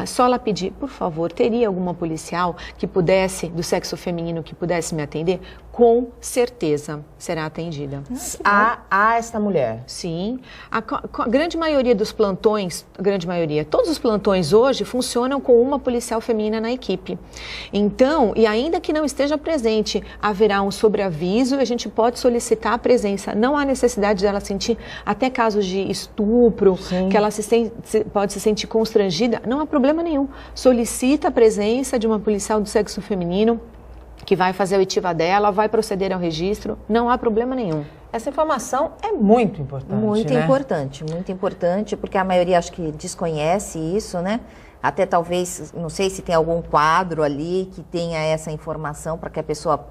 Só ela pedir, por favor, teria alguma policial que pudesse, do sexo feminino, que pudesse me atender? Com certeza será atendida. Há esta mulher? Sim. A grande maioria dos plantões, todos os plantões hoje funcionam com uma policial feminina na equipe. Então, e ainda que não esteja presente, haverá um sobreaviso e a gente pode solicitar a presença. Não há necessidade dela sentir, até casos de estupro, sim, que ela pode se sentir constrangida, não há problema nenhum. Solicita a presença de uma policial do sexo feminino, que vai fazer a oitiva dela, vai proceder ao registro, não há problema nenhum. Essa informação é muito importante, muito importante, porque a maioria acho que desconhece isso, né? Até talvez, não sei se tem algum quadro ali que tenha essa informação para que a pessoa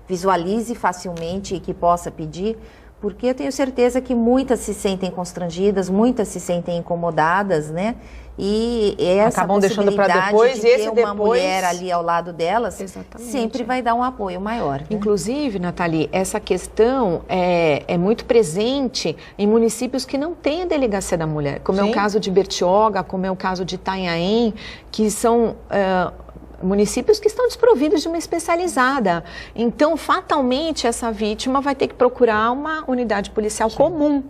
visualize facilmente e que possa pedir, porque eu tenho certeza que muitas se sentem constrangidas, muitas se sentem incomodadas, né? E essa acabam deixando para depois, de e esse ter uma depois... mulher ali ao lado delas, Exatamente. sempre vai dar um apoio maior. Né? Inclusive, Nathalie, essa questão é muito presente em municípios que não têm a delegacia da mulher, como é o caso de Bertioga, como é o caso de Itanhaém, que são... municípios que estão desprovidos de uma especializada. Então, fatalmente, essa vítima vai ter que procurar uma unidade policial comum.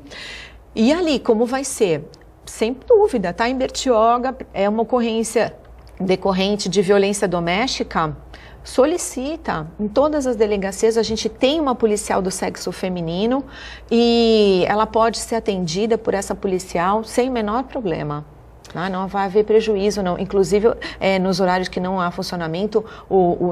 E ali, como vai ser? Sem dúvida, tá? Em Bertioga, é uma ocorrência decorrente de violência doméstica, solicita. Em todas as delegacias, a gente tem uma policial do sexo feminino e ela pode ser atendida por essa policial sem o menor problema. Não vai haver prejuízo, não. Inclusive, nos horários que não há funcionamento,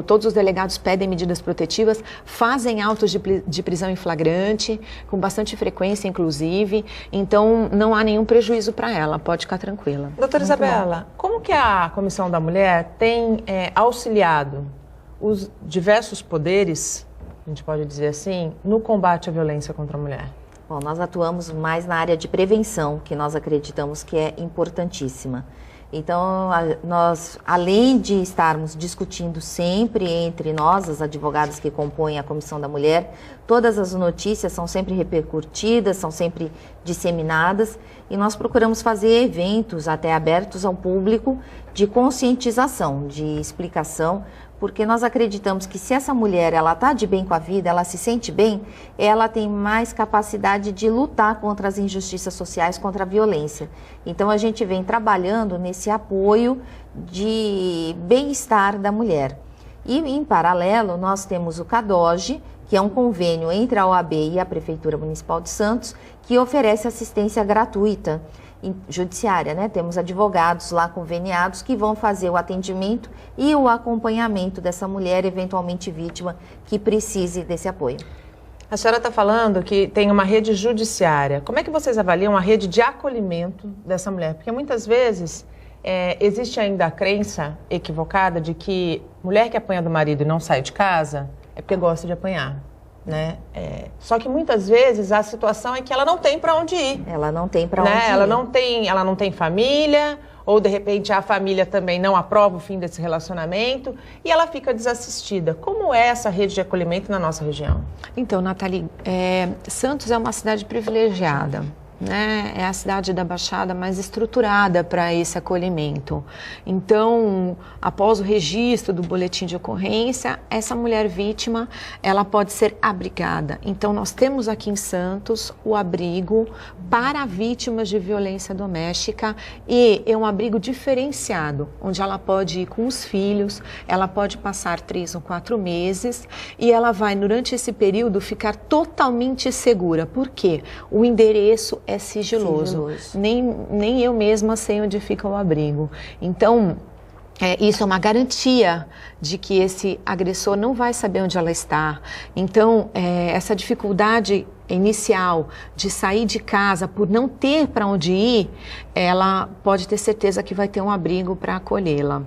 todos os delegados pedem medidas protetivas, fazem autos de prisão em flagrante, com bastante frequência, inclusive. Então, não há nenhum prejuízo para ela, pode ficar tranquila. Doutora Isabela, como que a Comissão da Mulher tem auxiliado os diversos poderes, a gente pode dizer assim, no combate à violência contra a mulher? Bom, nós atuamos mais na área de prevenção, que nós acreditamos que é importantíssima. Então, nós, além de estarmos discutindo sempre entre nós, as advogadas que compõem a Comissão da Mulher, todas as notícias são sempre repercutidas, são sempre disseminadas, e nós procuramos fazer eventos até abertos ao público de conscientização, de explicação, porque nós acreditamos que se essa mulher ela está de bem com a vida, ela se sente bem, ela tem mais capacidade de lutar contra as injustiças sociais, contra a violência. Então a gente vem trabalhando nesse apoio de bem-estar da mulher. E em paralelo nós temos o CADOGE, que é um convênio entre a OAB e a Prefeitura Municipal de Santos, que oferece assistência gratuita judiciária, né? Temos advogados lá conveniados que vão fazer o atendimento e o acompanhamento dessa mulher eventualmente vítima que precise desse apoio. A senhora está falando que tem uma rede judiciária. Como é que vocês avaliam a rede de acolhimento dessa mulher? Porque muitas vezes existe ainda a crença equivocada de que mulher que apanha do marido e não sai de casa é porque gosta de apanhar. Né? Só que muitas vezes a situação é que ela não tem para onde ir. Ela não tem para onde ir. Ela não tem família, ou de repente a família também não aprova o fim desse relacionamento e ela fica desassistida. Como é essa rede de acolhimento na nossa região? Então, Nathalie, Santos é uma cidade privilegiada. Né? É a cidade da Baixada mais estruturada para esse acolhimento. Então, após o registro do boletim de ocorrência, essa mulher vítima, ela pode ser abrigada. Então, nós temos aqui em Santos o abrigo para vítimas de violência doméstica e é um abrigo diferenciado, onde ela pode ir com os filhos, ela pode passar 3 ou 4 meses e ela vai, durante esse período, ficar totalmente segura. Por quê? O endereço é sigiloso. Nem eu mesma sei onde fica o abrigo. Então, isso é uma garantia de que esse agressor não vai saber onde ela está. Então, essa dificuldade inicial de sair de casa por não ter para onde ir, ela pode ter certeza que vai ter um abrigo para acolhê-la.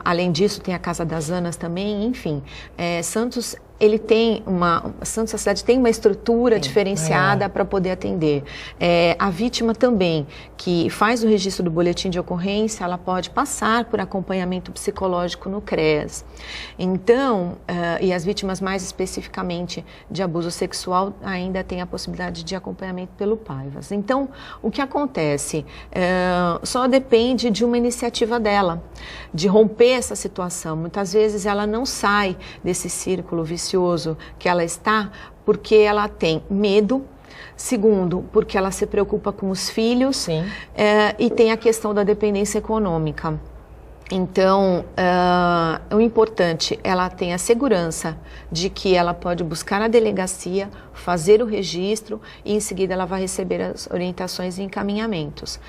Além disso, tem a Casa das Anas também, enfim. Santos, a cidade tem uma estrutura diferenciada para poder atender. A vítima também, que faz o registro do boletim de ocorrência, ela pode passar por acompanhamento psicológico no CREAS. Então, e as vítimas mais especificamente de abuso sexual ainda tem a possibilidade de acompanhamento pelo PAIVAS. Então, o que acontece? Só depende de uma iniciativa dela, de romper essa situação. Muitas vezes ela não sai desse círculo vicioso que ela está porque ela tem medo. Segundo, porque ela se preocupa com os filhos. E tem a questão da dependência econômica. Então, o importante, ela tem a segurança de que ela pode buscar na delegacia, fazer o registro e em seguida ela vai receber as orientações e encaminhamentos.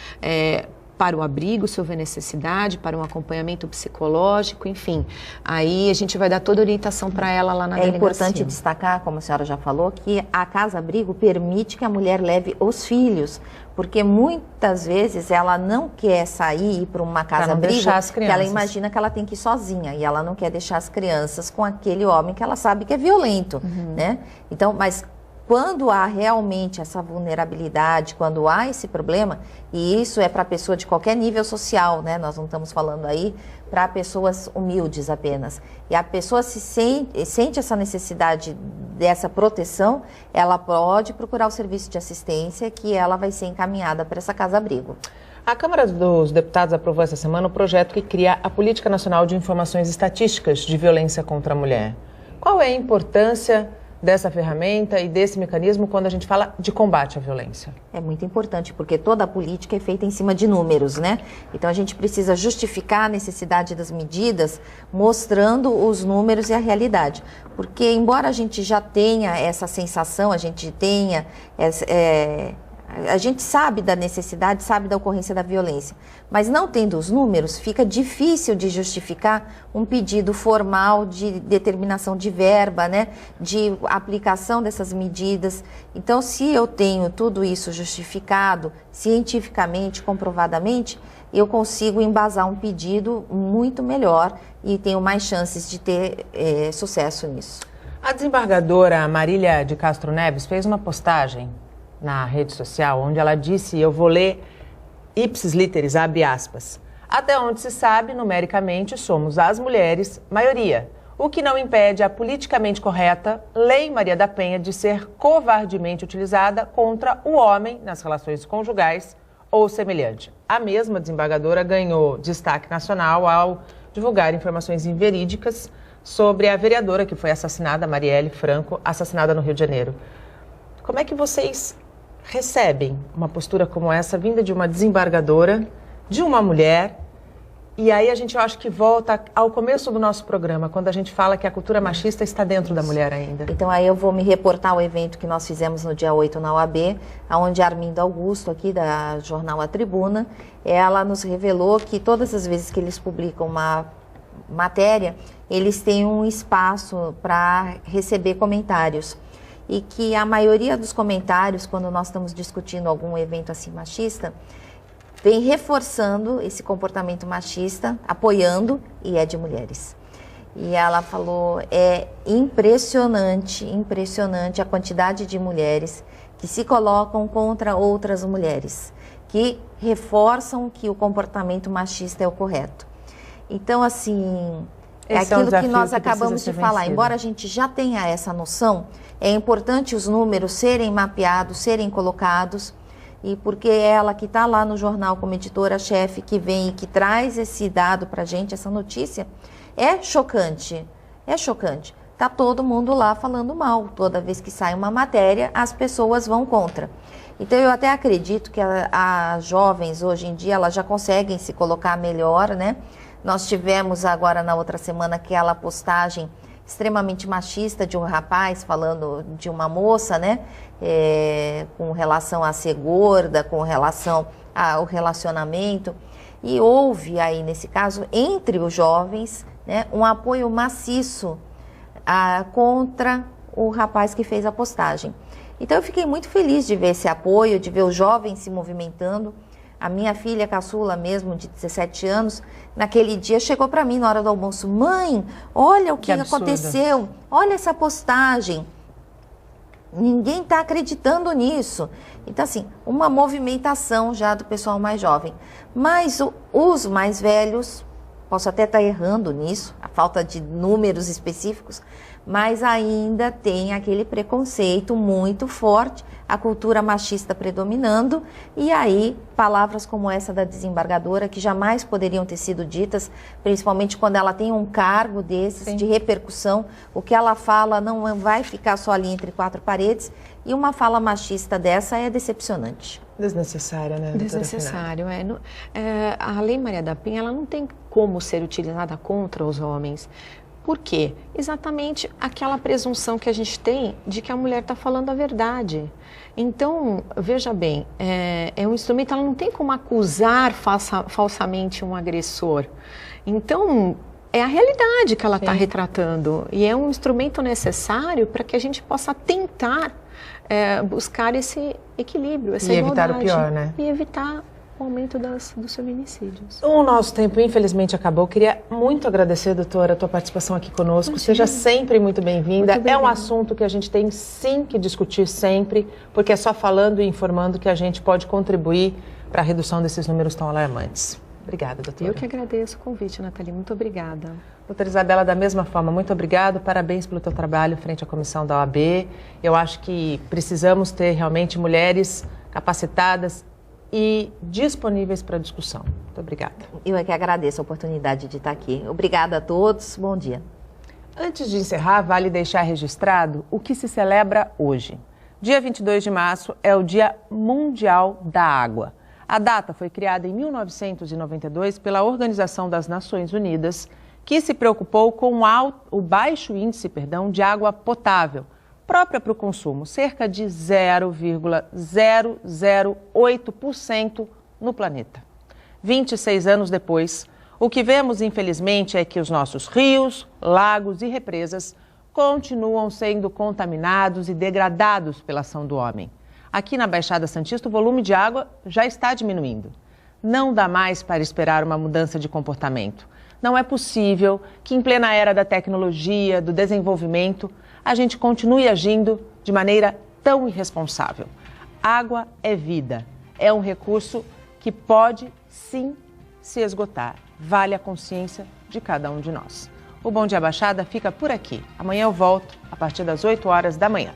Para o abrigo, se houver necessidade, para um acompanhamento psicológico, enfim. Aí a gente vai dar toda a orientação para ela lá na delegacia. É importante destacar, como a senhora já falou, que a casa-abrigo permite que a mulher leve os filhos, porque muitas vezes ela não quer sair e ir para uma casa-abrigo, porque ela imagina que ela tem que ir sozinha e ela não quer deixar as crianças com aquele homem que ela sabe que é violento, né? Então, mas Quando há realmente essa vulnerabilidade, quando há esse problema, e isso é para a pessoa de qualquer nível social, né? Nós não estamos falando aí para pessoas humildes apenas. E a pessoa sente essa necessidade dessa proteção, ela pode procurar o serviço de assistência, que ela vai ser encaminhada para essa casa-abrigo. A Câmara dos Deputados aprovou essa semana o projeto que cria a Política Nacional de Informações Estatísticas de Violência contra a Mulher. Qual é a importância dessa ferramenta e desse mecanismo quando a gente fala de combate à violência? É muito importante, porque toda a política é feita em cima de números, né? Então a gente precisa justificar a necessidade das medidas mostrando os números e a realidade. Porque embora a gente já tenha essa sensação, a gente tenha a gente sabe da necessidade, sabe da ocorrência da violência, mas não tendo os números, fica difícil de justificar um pedido formal de determinação de verba, né, de aplicação dessas medidas. Então, se eu tenho tudo isso justificado, cientificamente, comprovadamente, eu consigo embasar um pedido muito melhor e tenho mais chances de ter sucesso nisso. A desembargadora Marília de Castro Neves fez uma postagem na rede social, onde ela disse, eu vou ler ipsis literis, abre aspas, até onde se sabe, numericamente, somos as mulheres, maioria, o que não impede a politicamente correta Lei Maria da Penha de ser covardemente utilizada contra o homem nas relações conjugais ou semelhante. A mesma desembargadora ganhou destaque nacional ao divulgar informações inverídicas sobre a vereadora que foi assassinada, Marielle Franco, assassinada no Rio de Janeiro. Como é que vocês recebem uma postura como essa, vinda de uma desembargadora, de uma mulher? E aí a gente, eu acho que volta ao começo do nosso programa, quando a gente fala que a cultura machista está dentro da mulher ainda. Então aí eu vou me reportar ao evento que nós fizemos no dia 8 na OAB, onde a Arminda Augusto, aqui da jornal A Tribuna, ela nos revelou que todas as vezes que eles publicam uma matéria, eles têm um espaço para receber comentários. E que a maioria dos comentários, quando nós estamos discutindo algum evento assim machista, vem reforçando esse comportamento machista, apoiando, e é de mulheres. E ela falou, é impressionante a quantidade de mulheres que se colocam contra outras mulheres, que reforçam que o comportamento machista é o correto. Então, assim, é aquilo que nós acabamos de falar. Embora a gente já tenha essa noção, é importante os números serem mapeados, serem colocados, e porque ela que está lá no jornal como editora-chefe, que vem e que traz esse dado para a gente, essa notícia, é chocante, é chocante. Está todo mundo lá falando mal. Toda vez que sai uma matéria, as pessoas vão contra. Então, eu até acredito que as jovens, hoje em dia, elas já conseguem se colocar melhor, né? Nós tivemos agora, na outra semana, aquela postagem extremamente machista de um rapaz falando de uma moça, né? Com relação a ser gorda, com relação ao relacionamento. E houve aí, nesse caso, entre os jovens, né, um apoio maciço contra o rapaz que fez a postagem. Então eu fiquei muito feliz de ver esse apoio, de ver os jovens se movimentando. A minha filha caçula mesmo, de 17 anos, naquele dia chegou para mim na hora do almoço. Mãe, olha o que aconteceu, olha essa postagem. Ninguém está acreditando nisso. Então, assim, uma movimentação já do pessoal mais jovem. Mas os mais velhos, posso até estar errando nisso, a falta de números específicos, mas ainda tem aquele preconceito muito forte, a cultura machista predominando, e aí palavras como essa da desembargadora, que jamais poderiam ter sido ditas, principalmente quando ela tem um cargo desses, sim, de repercussão, o que ela fala não vai ficar só ali entre quatro paredes, e uma fala machista dessa é decepcionante. Desnecessária, né? Desnecessário, a Lei Maria da Penha, ela não tem como ser utilizada contra os homens. Por quê? Exatamente aquela presunção que a gente tem de que a mulher está falando a verdade. Então, veja bem, é um instrumento, ela não tem como acusar falsamente um agressor. Então, é a realidade que ela está retratando. E é um instrumento necessário para que a gente possa tentar buscar esse equilíbrio, essa igualdade. E evitar o pior, né? E evitar o aumento dos feminicídios. O nosso tempo, infelizmente, acabou. Queria muito agradecer, doutora, a tua participação aqui conosco. Imagina. Seja sempre muito bem-vinda. Muito É um obrigada. assunto que a gente tem sim que discutir sempre, porque é só falando e informando que a gente pode contribuir para a redução desses números tão alarmantes. Obrigada, doutora. Eu que agradeço o convite, Nathalie. Muito obrigada. Doutora Isabela, da mesma forma, muito obrigado. Parabéns pelo teu trabalho frente à comissão da OAB. Eu acho que precisamos ter realmente mulheres capacitadas e disponíveis para discussão. Muito obrigada. Eu é que agradeço a oportunidade de estar aqui. Obrigada a todos, bom dia. Antes de encerrar, vale deixar registrado o que se celebra hoje. Dia 22 de março é o Dia Mundial da Água. A data foi criada em 1992 pela Organização das Nações Unidas, que se preocupou com o baixo índice de água potável, própria para o consumo, cerca de 0,008% no planeta. 26 anos depois, o que vemos, infelizmente, é que os nossos rios, lagos e represas continuam sendo contaminados e degradados pela ação do homem. Aqui na Baixada Santista, o volume de água já está diminuindo. Não dá mais para esperar uma mudança de comportamento. Não é possível que, em plena era da tecnologia, do desenvolvimento, a gente continue agindo de maneira tão irresponsável. Água é vida. É um recurso que pode, sim, se esgotar. Vale a consciência de cada um de nós. O Bom Dia Baixada fica por aqui. Amanhã eu volto a partir das 8 horas da manhã.